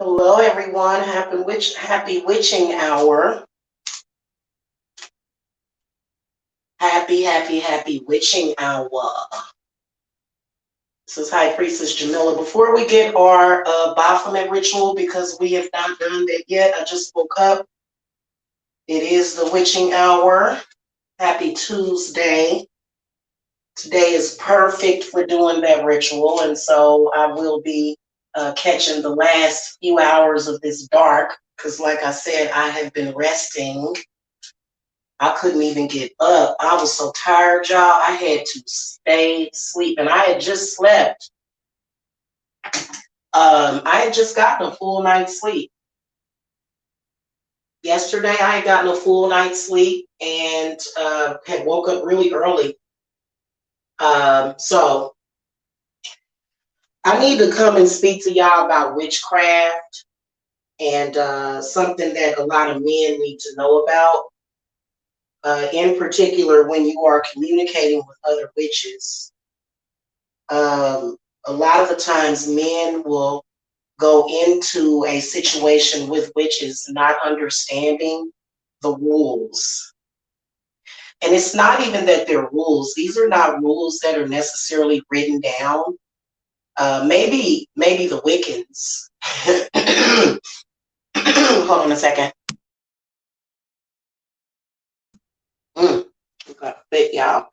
Hello, everyone. Happy witching hour. Happy witching hour. This is High Priestess Jamila. Before we get our Baphomet ritual, because we have not done that yet, I just woke up. It is the witching hour. Happy Tuesday. Today is perfect for doing that ritual, and so I will be catching the last few hours of this dark, because like I said, I have been resting. I couldn't even get up. I was so tired, y'all. I had to stay sleeping. I had just slept. I had just gotten a full night's sleep. Yesterday, I had gotten a full night's sleep and had woke up really early. So I need to come and speak to y'all about witchcraft and something that a lot of men need to know about. In particular, when you are communicating with other witches. A lot of the times men will go into a situation with witches not understanding the rules. And it's not even that they're rules. These are not rules that are necessarily written down. Maybe the Wiccans. Hold on a second. Got a fit, y'all.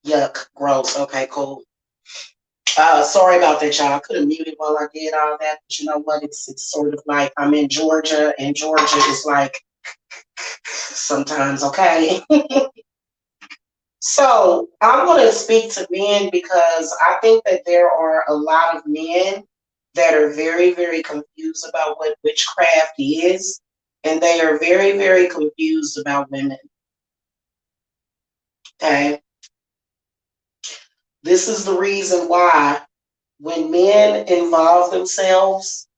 Yuck, gross. Okay, cool. Sorry about that, y'all. I could have muted while I did all that, but you know what? It's sort of like I'm in Georgia, and Georgia is like sometimes, okay? So I'm going to speak to men because I think that there are a lot of men that are very, very confused about what witchcraft is, and they are very, very confused about women. Okay? This is the reason why when men involve themselves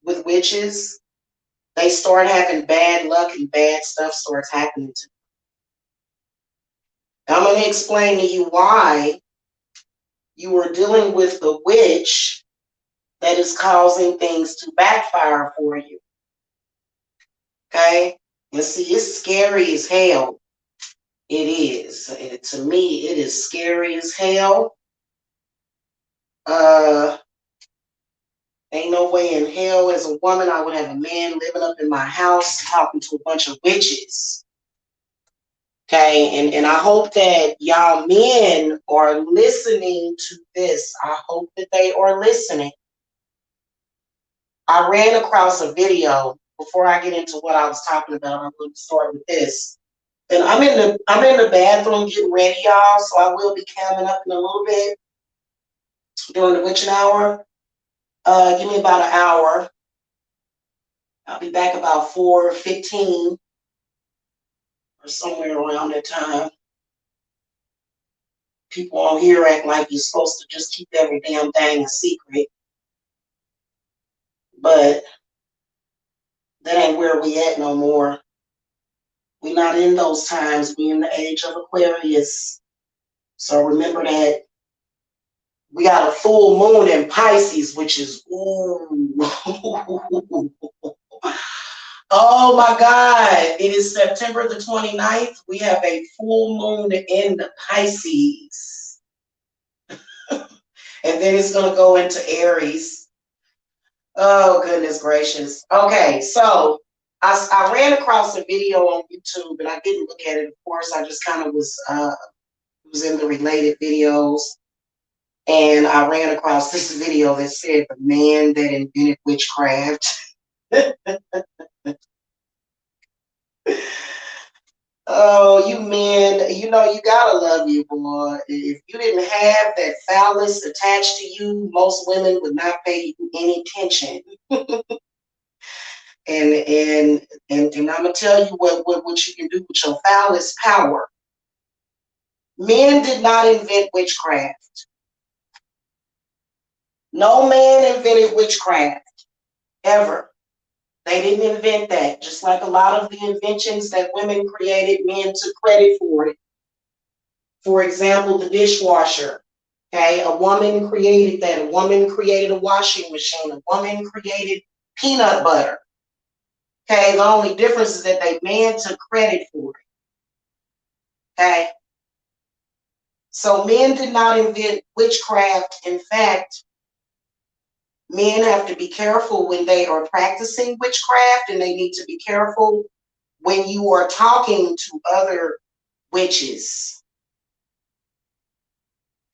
with witches, they start having bad luck and bad stuff starts happening to them. I'm going to explain to you why you are dealing with a witch that is causing things to backfire for you. Okay? And see, it's scary as hell. It is. To me, it is scary as hell. Ain't no way in hell as a woman I would have a man living up in my house talking to a bunch of witches. Okay, and I hope that y'all men are listening to this. I hope that they are listening. I ran across a video before I get into what I was talking about. I'm going to start with this. And I'm in the bathroom getting ready, y'all, so I will be coming up in a little bit during the witching hour. Give me about an hour. I'll be back about 4:15 or somewhere around that time. People on here act like you're supposed to just keep every damn thing a secret. But that ain't where we at no more. We're not in those times. We're in the age of Aquarius. So remember that we got a full moon in Pisces, which is, ooh. Oh my God. It is September the 29th. We have a full moon in the Pisces. And then it's going to go into Aries. Oh, goodness gracious. Okay, so I ran across a video on YouTube, and I didn't look at it, of course. I just kind of was in the related videos. And I ran across this video that said the man that invented witchcraft. Oh, you men, you know, you gotta love you, boy. If you didn't have that phallus attached to you, most women would not pay you any attention. And I'm gonna tell you what you can do with your phallus power. Men did not invent witchcraft. No man invented witchcraft, ever. They didn't invent that. Just like a lot of the inventions that women created, men took credit for it. For example, the dishwasher. Okay, a woman created that. A woman created a washing machine. A woman created peanut butter. Okay, the only difference is that they man took credit for it. Okay, so men did not invent witchcraft. In fact, men have to be careful when they are practicing witchcraft, and they need to be careful when you are talking to other witches.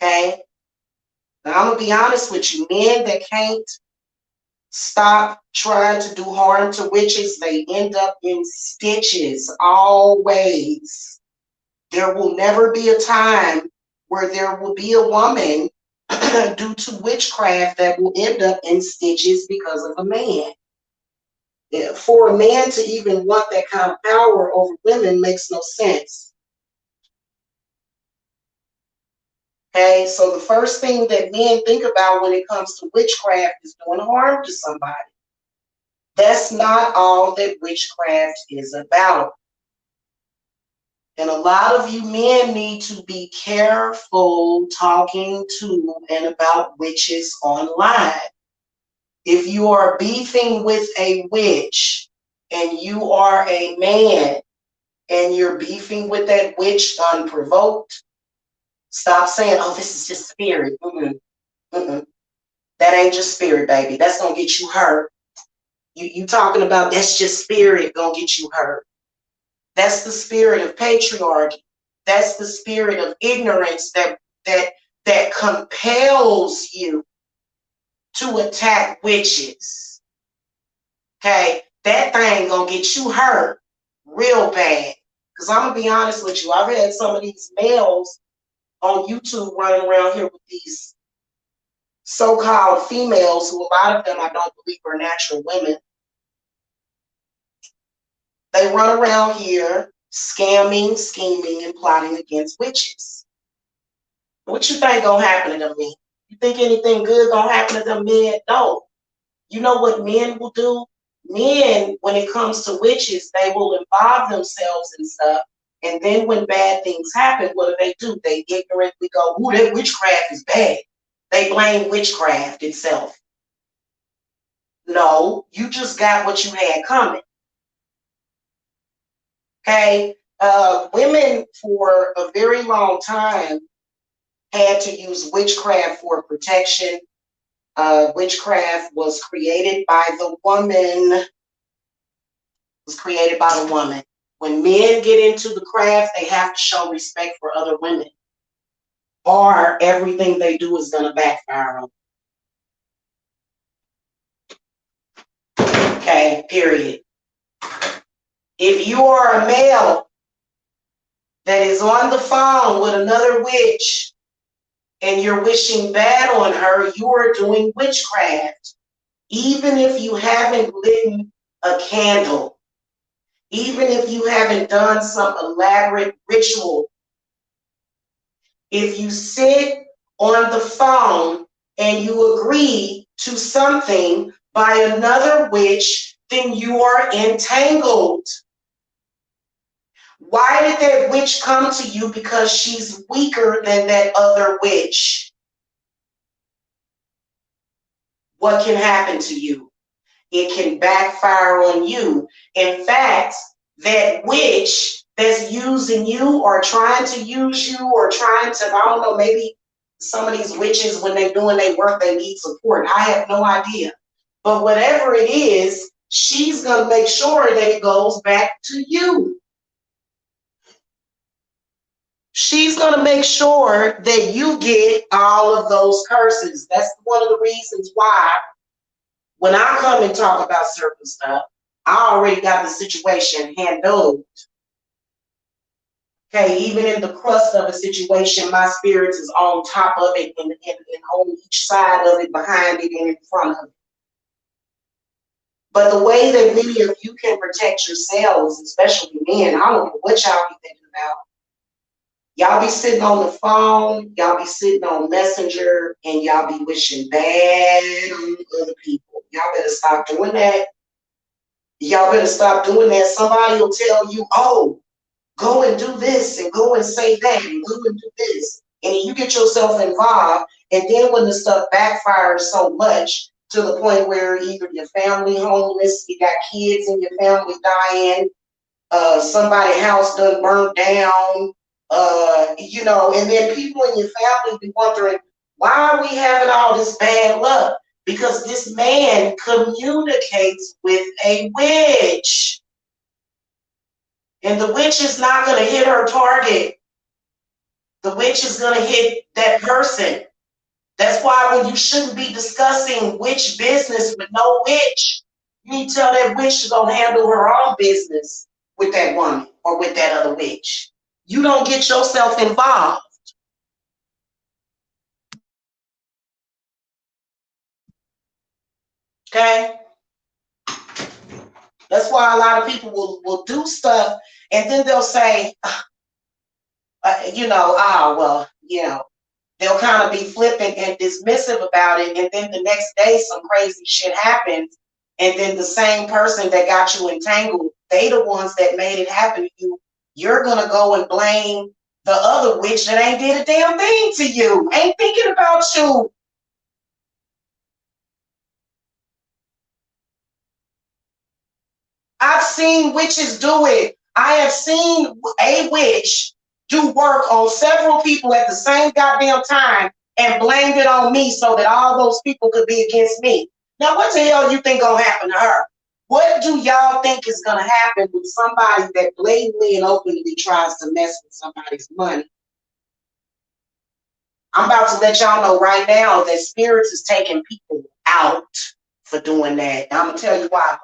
Okay, now I'm gonna be honest with you, men that can't stop trying to do harm to witches, they end up in stitches always. There will never be a time where there will be a woman due to witchcraft that will end up in stitches because of a man. For a man to even want that kind of power over women makes no sense. Okay, so the first thing that men think about when it comes to witchcraft is doing harm to somebody. That's not all that witchcraft is about. And a lot of you men need to be careful talking to and about witches online. If you are beefing with a witch and you are a man and you're beefing with that witch unprovoked, stop saying, oh, this is just spirit. That ain't just spirit, baby. That's going to get you hurt. You talking about that's just spirit going to get you hurt. That's the spirit of patriarchy. That's the spirit of ignorance that compels you to attack witches. Okay, that thing gonna get you hurt real bad. Because I'm gonna be honest with you, I've had some of these males on YouTube running around here with these so-called females, who a lot of them I don't believe are natural women. They run around here scamming, scheming, and plotting against witches. What you think gonna happen to them men? You think anything good gonna happen to them men? No. You know what men will do? Men, when it comes to witches, they will involve themselves in stuff. And then when bad things happen, what do? They ignorantly go, ooh, that witchcraft is bad. They blame witchcraft itself. No, you just got what you had coming. Okay? Women for a very long time had to use witchcraft for protection. Witchcraft was created by the woman. When men get into the craft, they have to show respect for other women, or everything they do is going to backfire on them. Okay, period. If you are a male that is on the phone with another witch and you're wishing bad on her, you are doing witchcraft. Even if you haven't lit a candle, even if you haven't done some elaborate ritual, if you sit on the phone and you agree to something by another witch, then you are entangled. Why did that witch come to you? Because she's weaker than that other witch. What can happen to you? It can backfire on you. In fact, that witch that's using you or trying to use you or trying to, I don't know, maybe some of these witches, when they're doing their work, they need support. I have no idea. But whatever it is, she's going to make sure that it goes back to you. She's going to make sure that you get all of those curses. That's one of the reasons why when I come and talk about certain stuff, I already got the situation handled. Okay, even in the crust of a situation, my spirits is on top of it and on each side of it, behind it, and in front of it. But the way that many of you can protect yourselves, especially men, I don't know what y'all be thinking about. Y'all be sitting on the phone, y'all be sitting on Messenger, and y'all be wishing bad on other people. Y'all better stop doing that. Y'all better stop doing that. Somebody will tell you, oh, go and do this and go and say that and go and do this. and you get yourself involved, and then when the stuff backfires so much to the point where either your family homeless, you got kids in your family dying, somebody's house done burnt down, and then people in your family be wondering, why are we having all this bad luck? Because this man communicates with a witch. And the witch is not going to hit her target. The witch is going to hit that person. That's why when you shouldn't be discussing witch business with no witch, you need to tell that witch to go handle her own business with that woman or with that other witch. You don't get yourself involved. Okay? That's why a lot of people will do stuff and then they'll say, they'll kind of be flippant and dismissive about it. And then the next day, some crazy shit happens. And then the same person that got you entangled, they the ones that made it happen to you. You're going to go and blame the other witch that ain't did a damn thing to you, ain't thinking about you. I've seen witches do it. I have seen a witch do work on several people at the same goddamn time and blamed it on me so that all those people could be against me. Now, what the hell you think gonna happen to her? What do y'all think is gonna happen with somebody that blatantly and openly tries to mess with somebody's money? I'm about to let y'all know right now that spirits is taking people out for doing that. I'm gonna tell you why.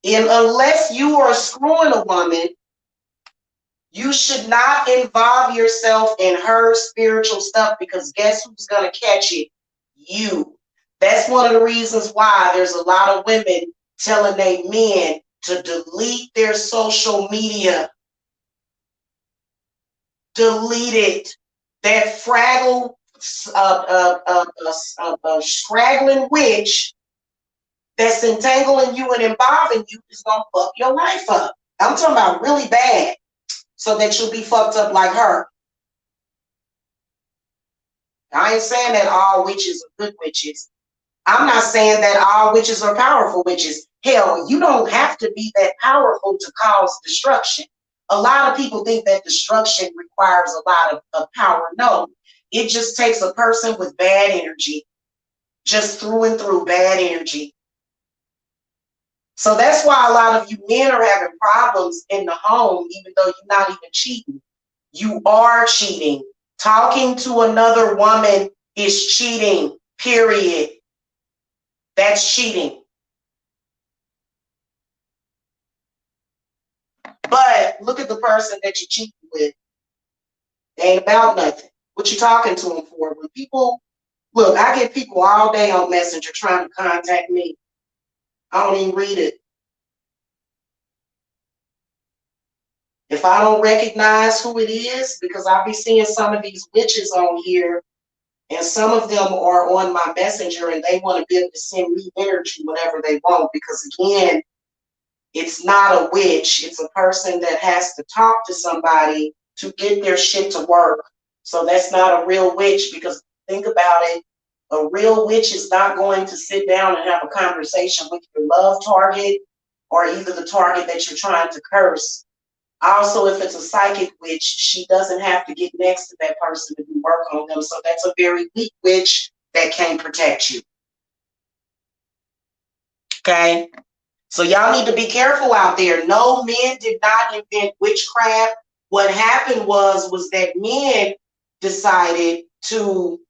And unless you are screwing a woman, you should not involve yourself in her spiritual stuff, because guess who's going to catch it? You. That's one of the reasons why there's a lot of women telling their men to delete their social media. Delete it. That fraggle, straggling witch that's entangling you and involving you is going to fuck your life up. I'm talking about really bad, so that you'll be fucked up like her. I ain't saying that all witches are good witches. I'm not saying that all witches are powerful witches. Hell, you don't have to be that powerful to cause destruction. A lot of people think that destruction requires a lot of power. No, it just takes a person with bad energy, just through and through bad energy. So that's why a lot of you men are having problems in the home, even though you're not even cheating. You are cheating. Talking to another woman is cheating, period. That's cheating. But look at the person that you're cheating with. They ain't about nothing. What you talking to them for? When people, look, I get people all day on Messenger trying to contact me. I don't even read it. If I don't recognize who it is, because I'll be seeing some of these witches on here, and some of them are on my Messenger and they want to be able to send me energy whenever they want, because again, it's not a witch. It's a person that has to talk to somebody to get their shit to work. So that's not a real witch, because think about it. A real witch is not going to sit down and have a conversation with your love target or either the target that you're trying to curse. Also, if it's a psychic witch, she doesn't have to get next to that person to do work on them. So that's a very weak witch that can't protect you. Okay? So y'all need to be careful out there. No, men did not invent witchcraft. What happened was that men decided to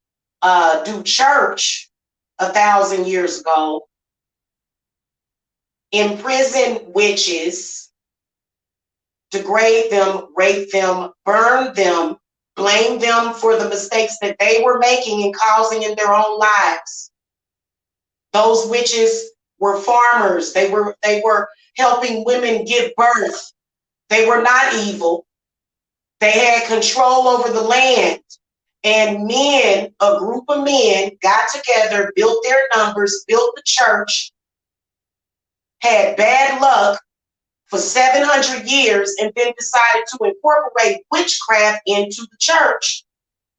do church 1,000 years ago, imprison witches, degrade them, rape them, burn them, blame them for the mistakes that they were making and causing in their own lives. Those witches were farmers. They were helping women give birth. They were not evil. They had control over the land. And men, a group of men got together, built their numbers, built the church, had bad luck for 700 years, and then decided to incorporate witchcraft into the church.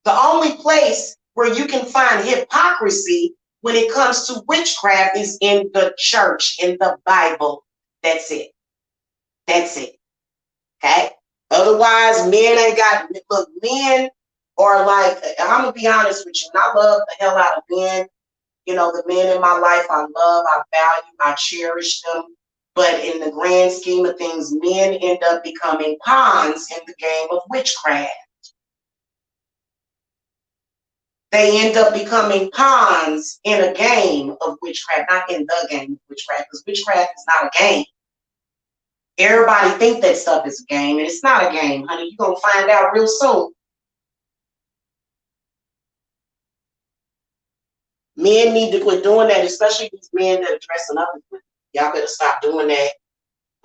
The only place where you can find hypocrisy when it comes to witchcraft is in the church, in the Bible. That's it. That's it. Okay? Otherwise, men ain't got, look, men are like, I'm going to be honest with you, and I love the hell out of men. You know, the men in my life I love, I value, I cherish them. But in the grand scheme of things, men end up becoming pawns in the game of witchcraft. They end up becoming pawns in a game of witchcraft, not in the game of witchcraft, because witchcraft is not a game. Everybody think that stuff is a game, and it's not a game, honey. You're going to find out real soon. Men need to quit doing that, especially these men that are dressing up. Y'all better stop doing that,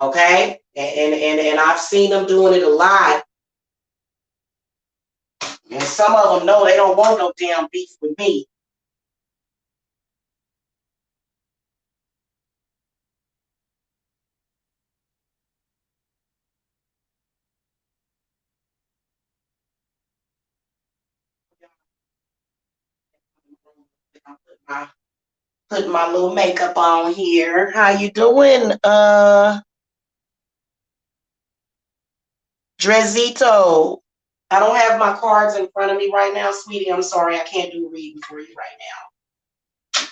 okay? And I've seen them doing it a lot. And some of them know they don't want no damn beef with me. Put my little makeup on here. How you doing, Drezito? I don't have my cards in front of me right now, sweetie. I'm sorry, I can't do a reading for you right now.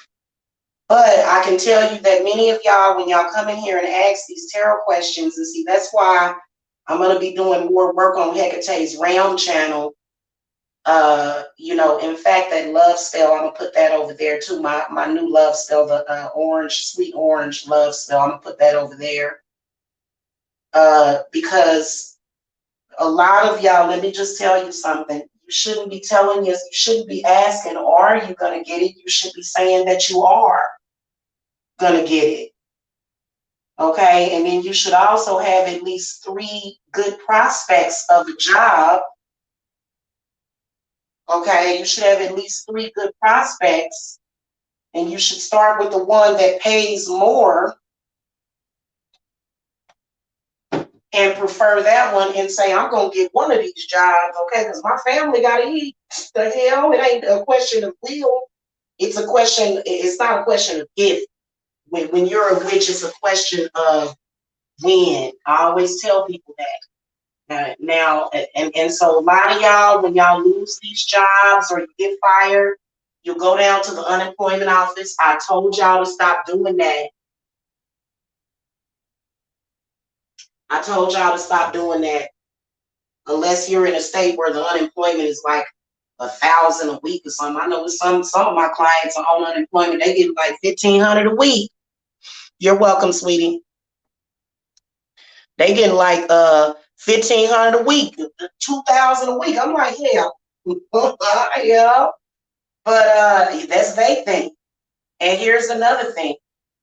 But I can tell you that many of y'all, when y'all come in here and ask these tarot questions, and see, that's why I'm going to be doing more work on Hecate's Realm channel. You know, in fact, that love spell, I'm going to put that over there too. My new love spell, the orange, sweet orange love spell, I'm going to put that over there. Because a lot of y'all, let me just tell you something. You shouldn't be telling us, you shouldn't be asking, are you going to get it? You should be saying that you are going to get it. Okay, and then you should also have at least 3 good prospects of a job. Okay, you should have at least 3 good prospects, and you should start with the one that pays more and prefer that one and say, I'm going to get one of these jobs, okay, because my family got to eat. The hell, it ain't a question of will. It's a question, it's not a question of if. When you're a witch, it's a question of when. I always tell people that. Now, and so a lot of y'all, when y'all lose these jobs or you get fired, you go down to the unemployment office. I told y'all to stop doing that. I told y'all to stop doing that. Unless you're in a state where the unemployment is like 1,000 a week or something. I know some of my clients are on unemployment. They get like 1,500 a week. You're welcome, sweetie. They getting like 1,500 a week, 2,000 a week. I'm like, yeah, yeah. But that's their thing. And here's another thing.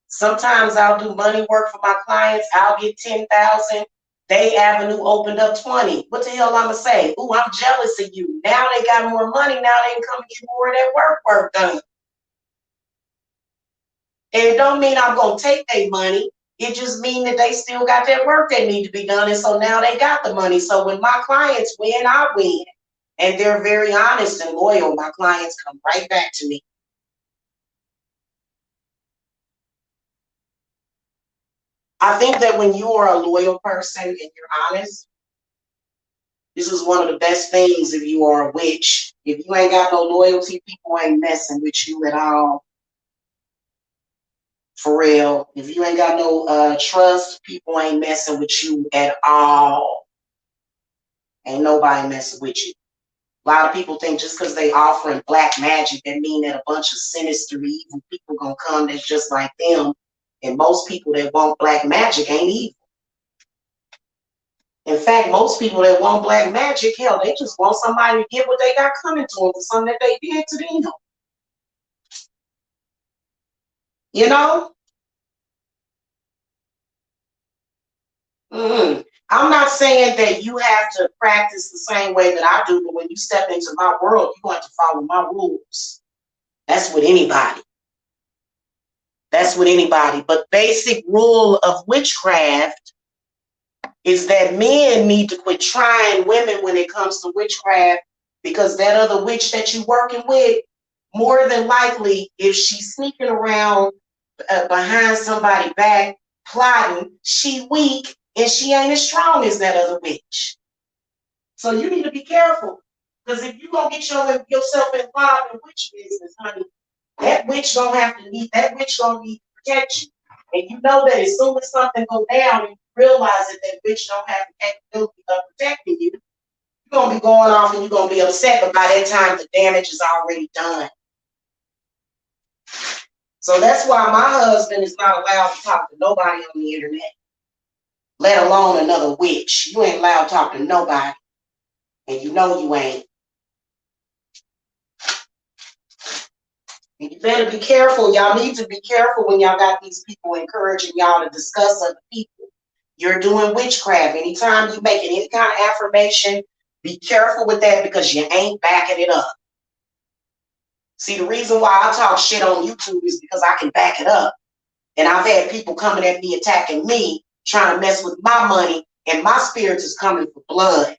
Sometimes I'll do money work for my clients. I'll get 10,000. They Avenue opened up 20. What the hell I'ma say? Ooh, I'm jealous of you. Now they got more money. Now they can come and get more of that work done. And it don't mean I'm gonna take their money. It just means that they still got that work that need to be done. And so now they got the money. So when my clients win, I win. And they're very honest and loyal. My clients come right back to me. I think that when you are a loyal person and you're honest, this is one of the best things if you are a witch. If you ain't got no loyalty, people ain't messing with you at all. For real. If you ain't got no trust, people ain't messing with you at all. Ain't nobody messing with you. A lot of people think just because they offering black magic, that mean that a bunch of sinister, evil people gonna come that's just like them. And most people that want black magic ain't evil. In fact, most people that want black magic, hell, they just want somebody to get what they got coming to them for something that they did to them. You know? I'm not saying that you have to practice the same way that I do, but when you step into my world, you're going to follow my rules. That's with anybody. That's with anybody. But basic rule of witchcraft is that men need to quit trying women when it comes to witchcraft, because that other witch that you're working with, more than likely, if she's sneaking around behind somebody's back, plotting, she weak and she ain't as strong as that other witch. So you need to be careful, because if you're gonna get yourself involved in witch business, honey, that witch gonna need protection. And you know that as soon as something go down and you realize that that witch don't have the capability of protecting you, you're gonna be going off and you're gonna be upset, but by that time the damage is already done. So that's why my husband is not allowed to talk to nobody on the internet, let alone another witch. You ain't allowed to talk to nobody. And you know you ain't. And you better be careful. Y'all need to be careful when y'all got these people encouraging y'all to discuss other people. You're doing witchcraft. Anytime you make any kind of affirmation, be careful with that, because you ain't backing it up. See, the reason why I talk shit on YouTube is because I can back it up. And I've had people coming at me, attacking me, trying to mess with my money, and my spirits is coming for blood.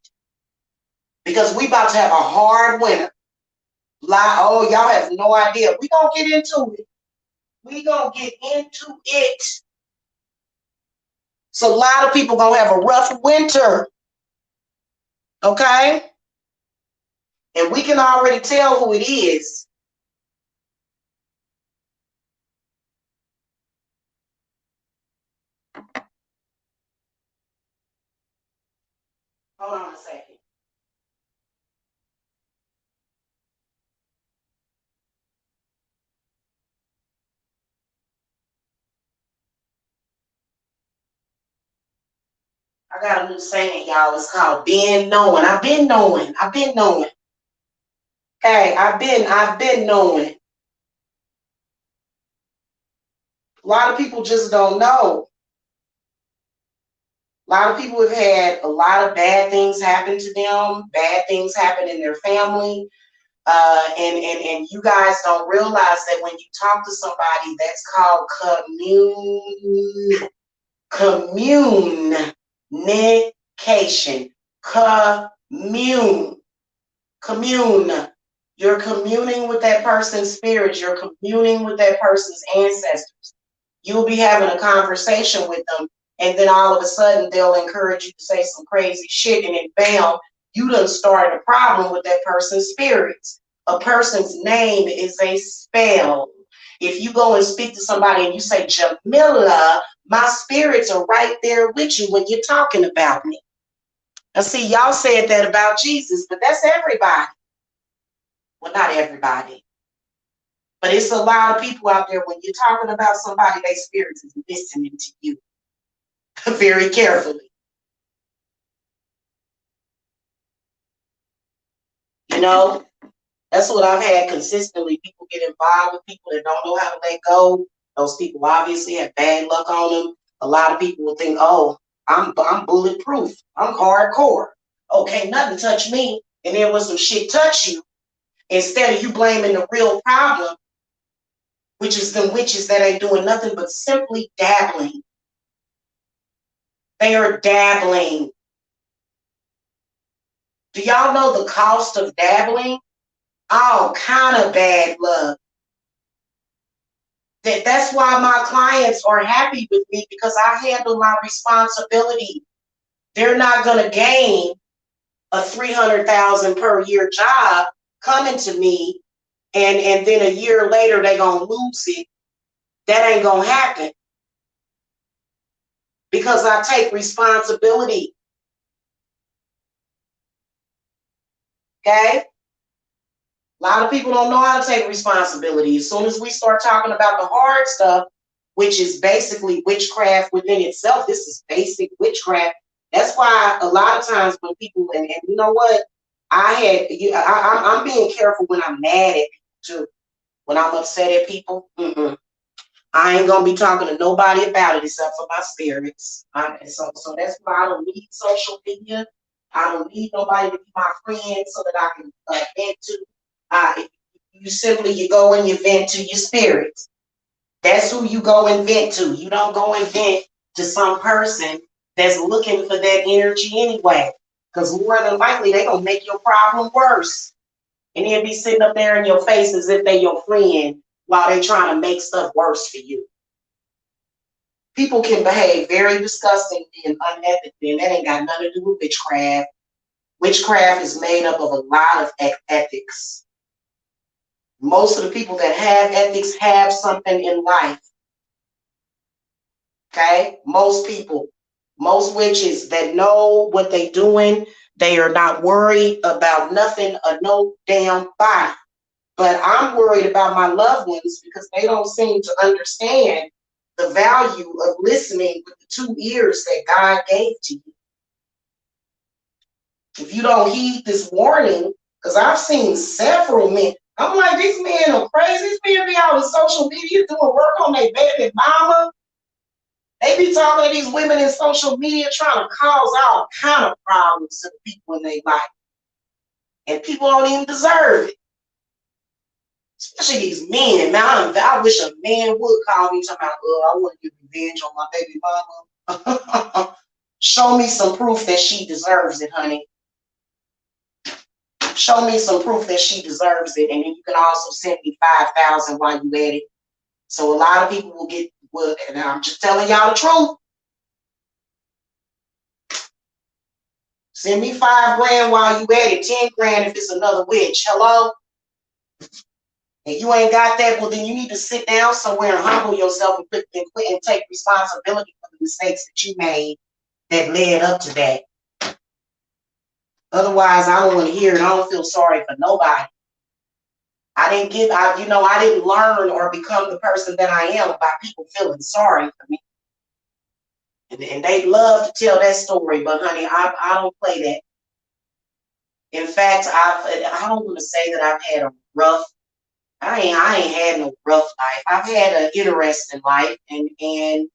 Because we about to have a hard winter. Oh, y'all have no idea. We gonna get into it. We gonna get into it. So a lot of people gonna have a rough winter. Okay? And we can already tell who it is. Hold on a second. I got a new saying, y'all. It's called being knowing. I've been knowing. I've been knowing. Okay, I've been knowing. A lot of people just don't know. A lot of people have had a lot of bad things happen to them, bad things happen in their family. And you guys don't realize that when you talk to somebody, that's called communication. Commune. You're communing with that person's spirit. You're communing with that person's ancestors. You'll be having a conversation with them, and then all of a sudden they'll encourage you to say some crazy shit, and then bam, you done started a problem with that person's spirits. A person's name is a spell. If you go and speak to somebody and you say, Jamila, my spirits are right there with you when you're talking about me. Now see, y'all said that about Jesus, but that's everybody. Well, not everybody. But it's a lot of people out there, when you're talking about somebody, their spirits is listening to you very carefully. You know, that's what I've had consistently. People get involved with people that don't know how to let go. Those people obviously have bad luck on them. A lot of people will think, oh, I'm bulletproof. I'm hardcore. Okay, nothing touch me. And then when some shit touch you, instead of you blaming the real problem, which is them witches that ain't doing nothing but simply dabbling. They are dabbling. Do y'all know the cost of dabbling? All kind of bad luck. That's why my clients are happy with me, because I handle my responsibility. They're not going to gain a $300,000 per year job coming to me, and then a year later they're going to lose it. That ain't going to happen, because I take responsibility. Okay? A lot of people don't know how to take responsibility. As soon as we start talking about the hard stuff, which is basically witchcraft within itself, this is basic witchcraft. That's why a lot of times when people, and you know what, I'm being careful when I'm mad at people too. When I'm upset at people, I ain't gonna be talking to nobody about it except for my spirits. So that's why I don't need social media. I don't need nobody to be my friend so that I can vent to. You go and you vent to your spirits. That's who you go and vent to. You don't go and vent to some person that's looking for that energy anyway. Because more than likely, they're going to make your problem worse. And they'll be sitting up there in your face as if they're your friend while they're trying to make stuff worse for you. People can behave very disgustingly and unethically, and that ain't got nothing to do with witchcraft. Witchcraft is made up of a lot of ethics. Most of the people that have ethics have something in life. Okay? Most people, most witches that know what they're doing, they are not worried about nothing or no damn body. But I'm worried about my loved ones because they don't seem to understand the value of listening with the 2 ears that God gave to you. If you don't heed this warning, because I've seen several men, I'm like, these men are crazy. These men be out on social media doing work on their baby mama. They be talking to these women in social media trying to cause all kind of problems to the people in their life. And people don't even deserve it. Especially these men. Man, I wish a man would call me talking about, I want to get revenge on my baby mama. Show me some proof that she deserves it, honey. Show me some proof that she deserves it. And then you can also send me 5,000 while you at it. So a lot of people and I'm just telling y'all the truth. Send me $5,000 while you at it, 10 grand if it's another witch. Hello? And you ain't got that, well then you need to sit down somewhere and humble yourself and quit and take responsibility for the mistakes that you made that led up to that. Otherwise, I don't want to hear it. I don't feel sorry for nobody. I didn't learn or become the person that I am by people feeling sorry for me. And they love to tell that story, but honey, I don't play that. In fact, I don't want to say that I've had a rough. I ain't had no rough life. I've had an interesting life, and I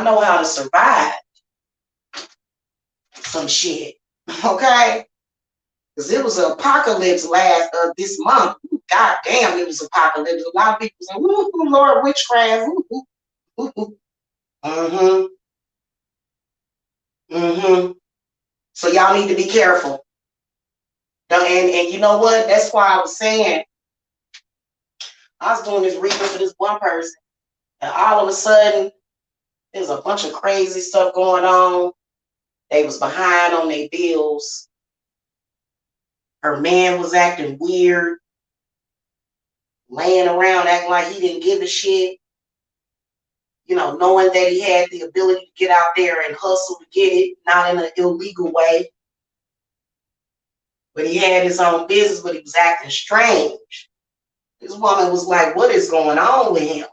know how to survive some shit. Okay, because it was an apocalypse this month. God damn, it was apocalypse. A lot of people say, "Ooh, Lord, witchcraft." Ooh, ooh, ooh. Mm-hmm. Mm-hmm. So y'all need to be careful. And you know what? That's why I was saying I was doing this reading for this one person, and all of a sudden there's a bunch of crazy stuff going on. They was behind on their bills. Her man was acting weird, laying around acting like he didn't give a shit. Knowing that he had the ability to get out there and hustle to get it, not in an illegal way. But he had his own business, but he was acting strange. This woman was like, what is going on with him?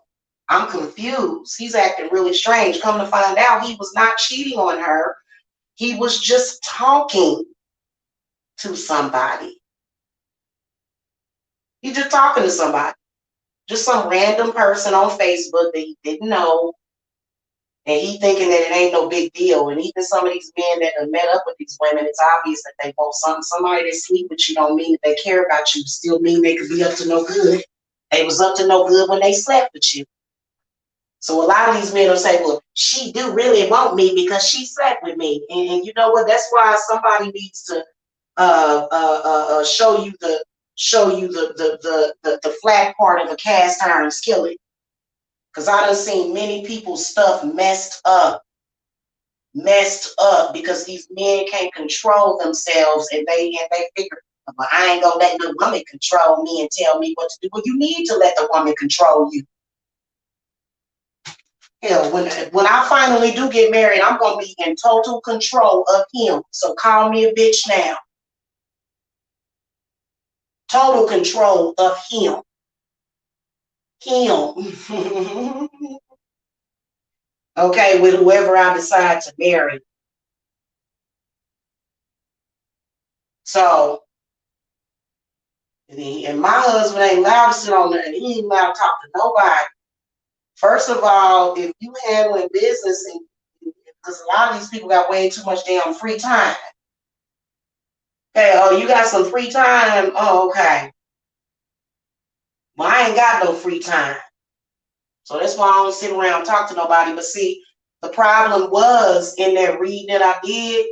I'm confused. He's acting really strange. Come to find out, he was not cheating on her. He was just talking to somebody. He's just talking to somebody. Just some random person on Facebook that he didn't know. And he thinking that it ain't no big deal. And even some of these men that have met up with these women, it's obvious that they want something. Somebody that sleep with you don't mean that they care about you. Still mean they could be up to no good. They was up to no good when they slept with you. So a lot of these men will say, well, she do really want me because she slept with me. And you know what? That's why somebody needs to show you the flat part of a cast iron skillet. Because I done seen many people's stuff messed up because these men can't control themselves, and they figure, well, I ain't gonna let no woman control me and tell me what to do. Well, you need to let the woman control you. Hell, when I finally do get married, I'm gonna be in total control of him. So call me a bitch now. Total control of him. Okay, with whoever I decide to marry. So And my husband ain't allowed to sit on there, and he ain't allowed to talk to nobody. First of all, if you handling business, and because a lot of these people got way too much damn free time. Okay, oh, you got some free time? Oh, okay. Well, I ain't got no free time. So that's why I don't sit around and talk to nobody. But see, the problem was in that read that I did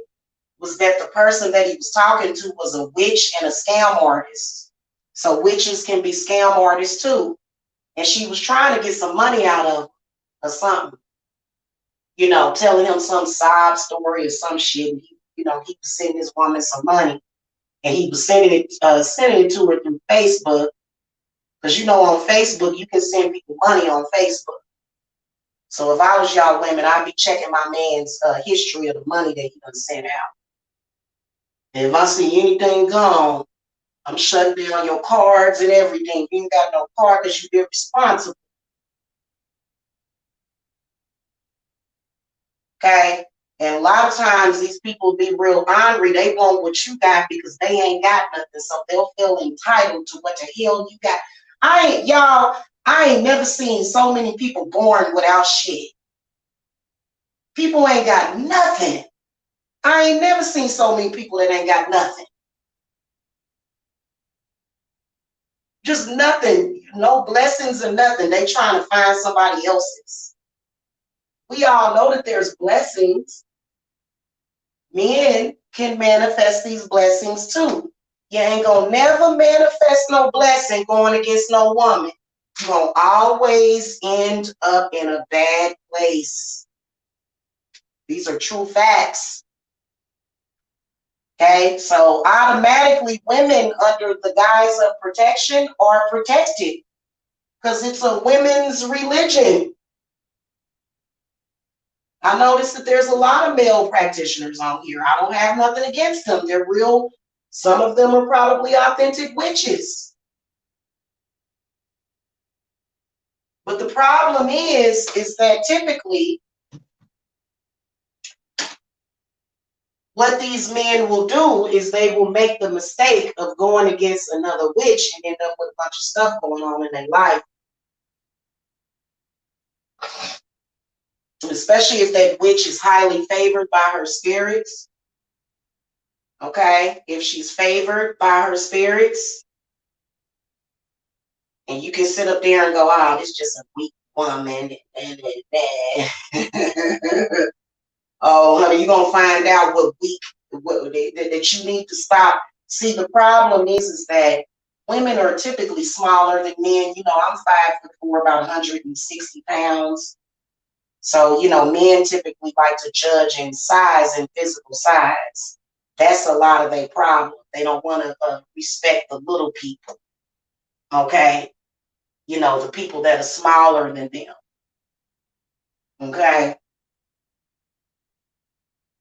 was that the person that he was talking to was a witch and a scam artist. So witches can be scam artists too. And she was trying to get some money out of him or something. You know, telling him some sob story or some shit. He was sending this woman some money. And he was sending it to her through Facebook. Because on Facebook, you can send people money on Facebook. So if I was y'all women, I'd be checking my man's history of the money that he done sent out. And if I see anything gone, I'm shutting down your cards and everything. You ain't got no card because you're irresponsible. Okay? And a lot of times these people be real angry. They want what you got because they ain't got nothing. So they'll feel entitled to what the hell you got. I ain't never seen so many people born without shit. People ain't got nothing. I ain't never seen so many people that ain't got nothing. Just nothing. No blessings or nothing. They trying to find somebody else's. We all know that there's blessings. Men can manifest these blessings too. You ain't gonna never manifest no blessing going against no woman. You're gonna always end up in a bad place. These are true facts. Okay, so automatically women under the guise of protection are protected because it's a women's religion. I noticed that there's a lot of male practitioners on here. I don't have nothing against them. They're real. Some of them are probably authentic witches. But the problem is that typically what these men will do is they will make the mistake of going against another witch and end up with a bunch of stuff going on in their life. Especially if that witch is highly favored by her spirits. Okay, if she's favored by her spirits, and you can sit up there and go, "Oh, this is just a weak woman." Oh, honey, you're gonna find out that you need to stop. See, the problem is that women are typically smaller than men. I'm 5'4", about 160 pounds. So, men typically like to judge in size and physical size. That's a lot of their problem. They don't want to respect the little people. Okay? The people that are smaller than them. Okay?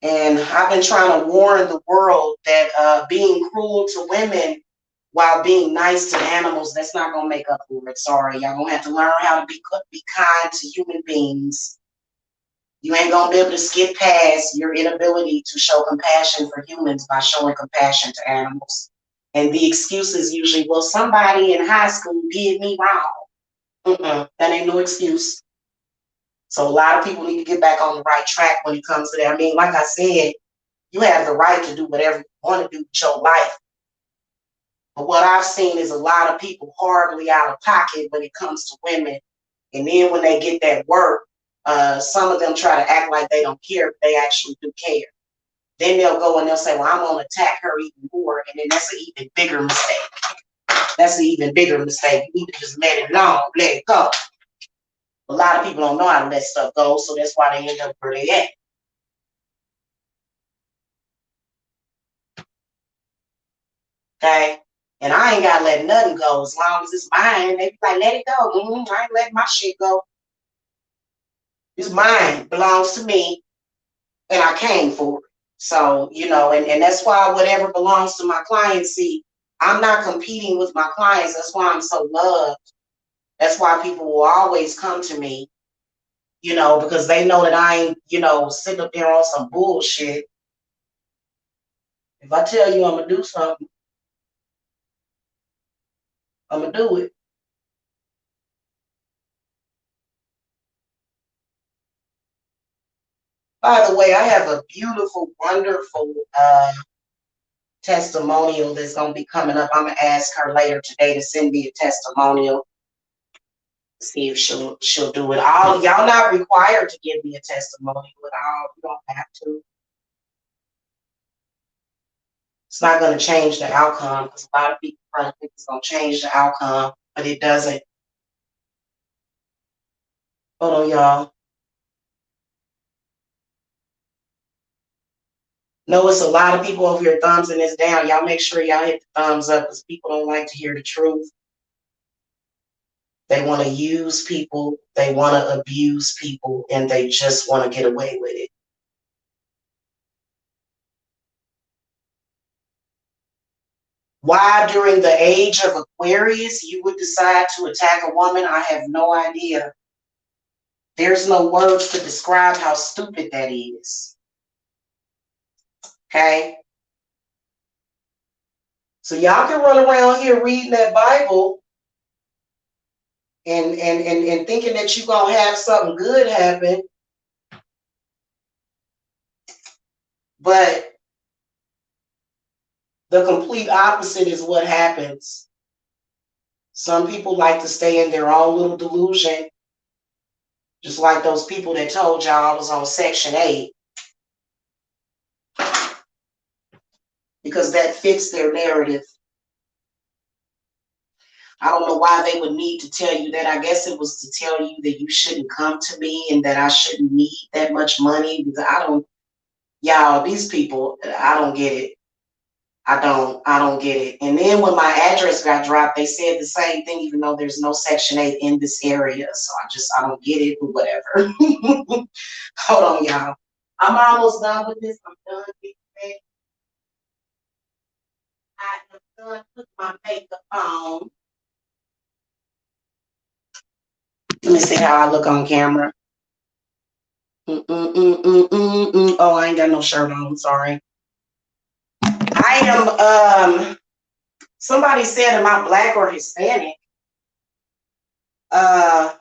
And I've been trying to warn the world that being cruel to women while being nice to animals, that's not going to make up for it. Sorry. Y'all going to have to learn how to be kind to human beings. You ain't going to be able to skip past your inability to show compassion for humans by showing compassion to animals. And the excuse is usually, well, somebody in high school did me wrong. That ain't no excuse. So a lot of people need to get back on the right track when it comes to that. I mean, like I said, you have the right to do whatever you want to do with your life. But what I've seen is a lot of people horribly out of pocket when it comes to women. And then when they get that work, some of them try to act like they don't care, but they actually do care. Then they'll go and they'll say, well, I'm going to attack her even more. And then that's an even bigger mistake. That's an even bigger mistake. You need to just let it alone, let it go. A lot of people don't know how to let stuff go, so that's why they end up where they at. Okay? And I ain't got to let nothing go as long as it's mine. They be like, let it go. I ain't letting my shit go. It's mine. It belongs to me. And I came for it. So, and that's why whatever belongs to my clients, see, I'm not competing with my clients. That's why I'm so loved. That's why people will always come to me, because they know that I ain't, sitting up there on some bullshit. If I tell you I'm going to do something, I'm gonna do it. By the way, I have a beautiful, wonderful testimonial that's gonna be coming up. I'm gonna ask her later today to send me a testimonial. See if she'll do it. All y'all not required to give me a testimonial at all. You don't have to. It's not gonna change the outcome because a lot of people probably think it's gonna change the outcome, but it doesn't. Hold on, y'all. No, it's a lot of people over here thumbsing this down. Y'all make sure y'all hit the thumbs up because people don't like to hear the truth. They want to use people, they want to abuse people, and they just want to get away with it. Why, during the age of Aquarius, you would decide to attack a woman, I have no idea. There's no words to describe how stupid that is. Okay? So y'all can run around here reading that Bible and thinking that you're going to have something good happen. But the complete opposite is what happens. Some people like to stay in their own little delusion, just like those people that told y'all I was on Section 8, because that fits their narrative. I don't know why they would need to tell you that. I guess it was to tell you that you shouldn't come to me and that I shouldn't need that much money. Because y'all, these people, I don't get it. I don't get it. And then when my address got dropped, they said the same thing, even though there's no Section 8 in this area. So I don't get it, but whatever. Hold on, y'all. I'm almost done with this. I'm done. I am done with my makeup on. Let me see how I look on camera. Oh, I ain't got no shirt on. Sorry. I am. Somebody said, am I black or Hispanic? I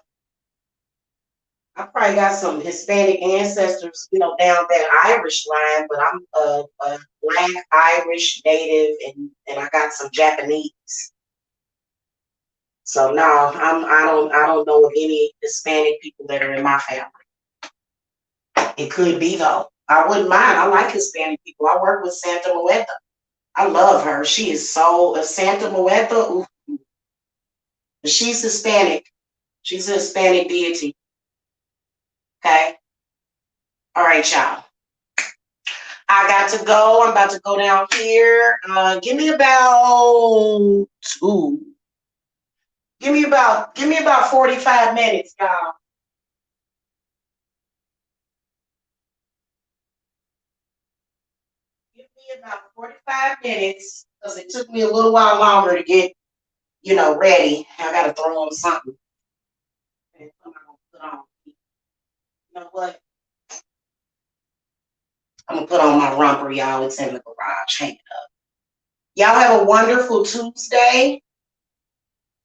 probably got some Hispanic ancestors, down that Irish line, but I'm a black Irish native, and I got some Japanese. So no, I don't know of any Hispanic people that are in my family. It could be though. I wouldn't mind. I like Hispanic people. I work with Santa Muerta. I love her. She is so Santa Muerta. Ooh, she's Hispanic. She's a Hispanic deity. Okay. All right, y'all. I got to go. I'm about to go down here. Give me about two. Give me about 45 minutes, y'all. Give me about 45 minutes because it took me a little while longer to get, ready. I gotta throw on something. And I'm gonna put on. You know what? I'm gonna put on my romper, y'all. It's in the garage. Hang it up. Y'all have a wonderful Tuesday.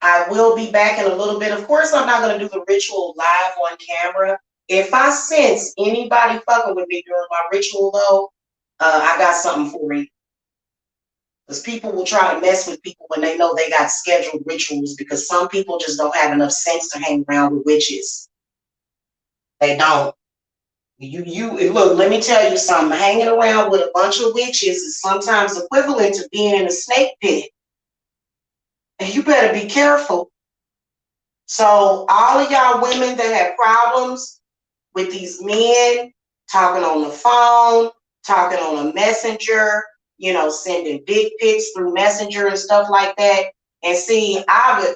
I will be back in a little bit. Of course, I'm not gonna do the ritual live on camera. If I sense anybody fucking with me during my ritual, though, I got something for you. Because people will try to mess with people when they know they got scheduled rituals, because some people just don't have enough sense to hang around with witches. They don't. You look, let me tell you something. Hanging around with a bunch of witches is sometimes equivalent to being in a snake pit. And you better be careful. So all of y'all women that have problems with these men talking on the phone, talking on a messenger, sending dick pics through messenger and stuff like that. And see, I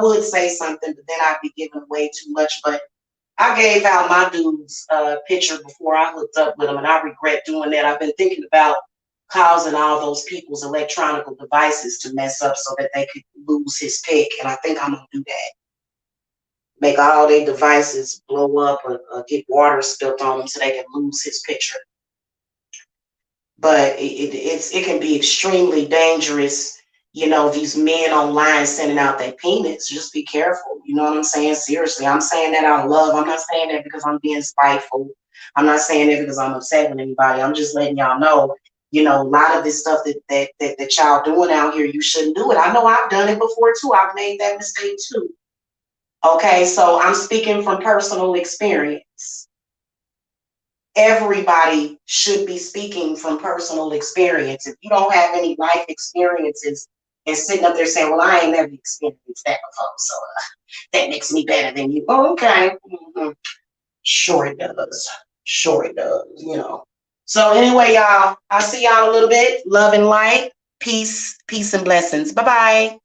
would say something, but then I'd be giving away too much. But I gave out my dude's picture before I hooked up with him, and I regret doing that. I've been thinking about causing all those people's electronic devices to mess up so that they could lose his pick, and I think I'm going to do that. Make all their devices blow up or get water spilt on them so they can lose his picture. But it can be extremely dangerous you know, these men online sending out their penis. Just be careful. You know what I'm saying? Seriously, I'm saying that out of love. I'm not saying that because I'm being spiteful. I'm not saying that because I'm upset with anybody. I'm just letting y'all know, you know, a lot of this stuff that y'all doing out here, you shouldn't do it. I know I've done it before too. I've made that mistake too. Okay, so I'm speaking from personal experience. Everybody should be speaking from personal experience. If you don't have any life experiences and sitting up there saying, well, I ain't never experienced that before, so that makes me better than you. Oh, okay. Mm-hmm. Sure it does. Sure it does, you know. So anyway, y'all, I'll see y'all in a little bit. Love and light. Peace, peace and blessings. Bye-bye.